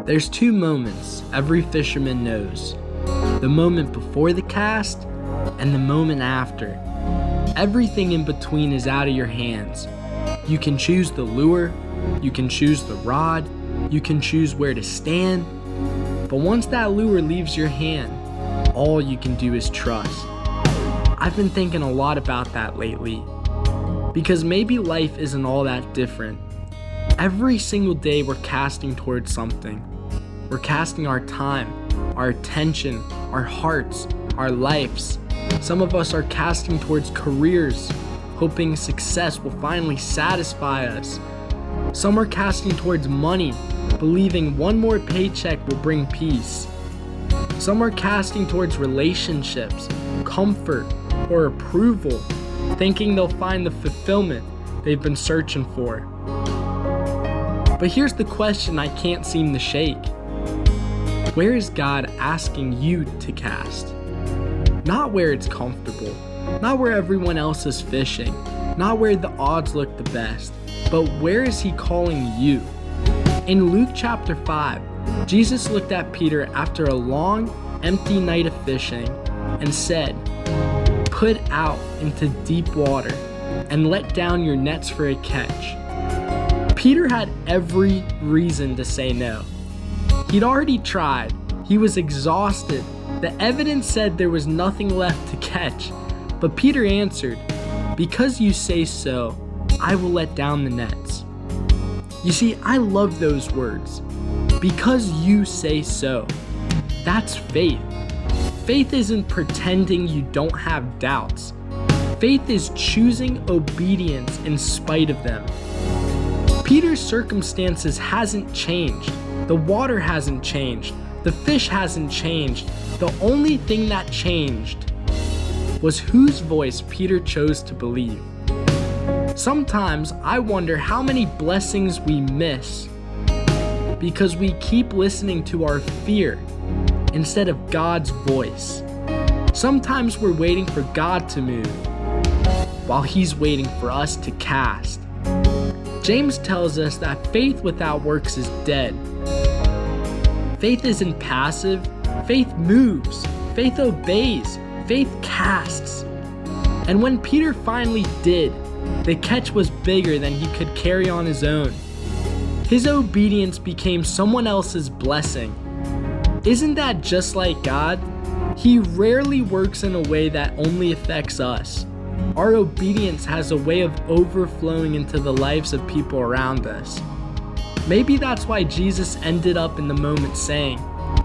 There's two moments every fisherman knows: the moment before the cast and the moment after. Everything in between is out of your hands. You can choose the lure, you can choose the rod, you can choose where to stand, but once that lure leaves your hand, all you can do is trust. I've been thinking a lot about that lately, because maybe life isn't all that different. Every single day we're casting towards something. We're casting our time, our attention, our hearts, our lives. Some of us are casting towards careers, hoping success will finally satisfy us. Some are casting towards money, believing one more paycheck will bring peace. Some are casting towards relationships, comfort, or approval, thinking they'll find the fulfillment they've been searching for. But here's the question I can't seem to shake. Where is God asking you to cast? Not where it's comfortable, not where everyone else is fishing, not where the odds look the best, but where is He calling you? In Luke chapter 5, Jesus looked at Peter after a long, empty night of fishing and said, "Put out into deep water and let down your nets for a catch." Peter had every reason to say no. He'd already tried. He was exhausted. The evidence said there was nothing left to catch. But Peter answered, "Because you say so, I will let down the nets." You see, I love those words. Because you say so. That's faith. Faith isn't pretending you don't have doubts. Faith is choosing obedience in spite of them. Peter's circumstances hasn't changed. The water hasn't changed. The fish hasn't changed. The only thing that changed was whose voice Peter chose to believe. Sometimes I wonder how many blessings we miss because we keep listening to our fear instead of God's voice. Sometimes we're waiting for God to move while He's waiting for us to cast. James tells us that faith without works is dead. Faith isn't passive. Faith moves. Faith obeys. Faith casts. And when Peter finally did, the catch was bigger than he could carry on his own. His obedience became someone else's blessing. Isn't that just like God? He rarely works in a way that only affects us. Our obedience has a way of overflowing into the lives of people around us. Maybe that's why Jesus ended up in the moment saying,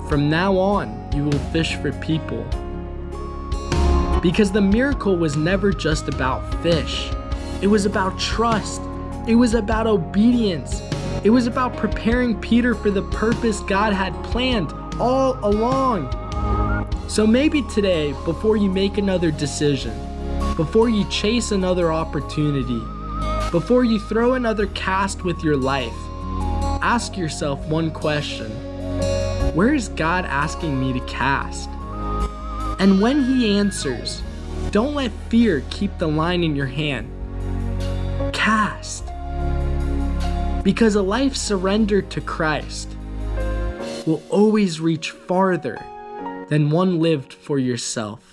"From now on, you will fish for people." Because the miracle was never just about fish. It was about trust. It was about obedience. It was about preparing Peter for the purpose God had planned all along. So maybe today, before you make another decision, before you chase another opportunity, before you throw another cast with your life, ask yourself one question: where is God asking me to cast? And when He answers, don't let fear keep the line in your hand. Cast. Because a life surrendered to Christ will always reach farther than one lived for yourself.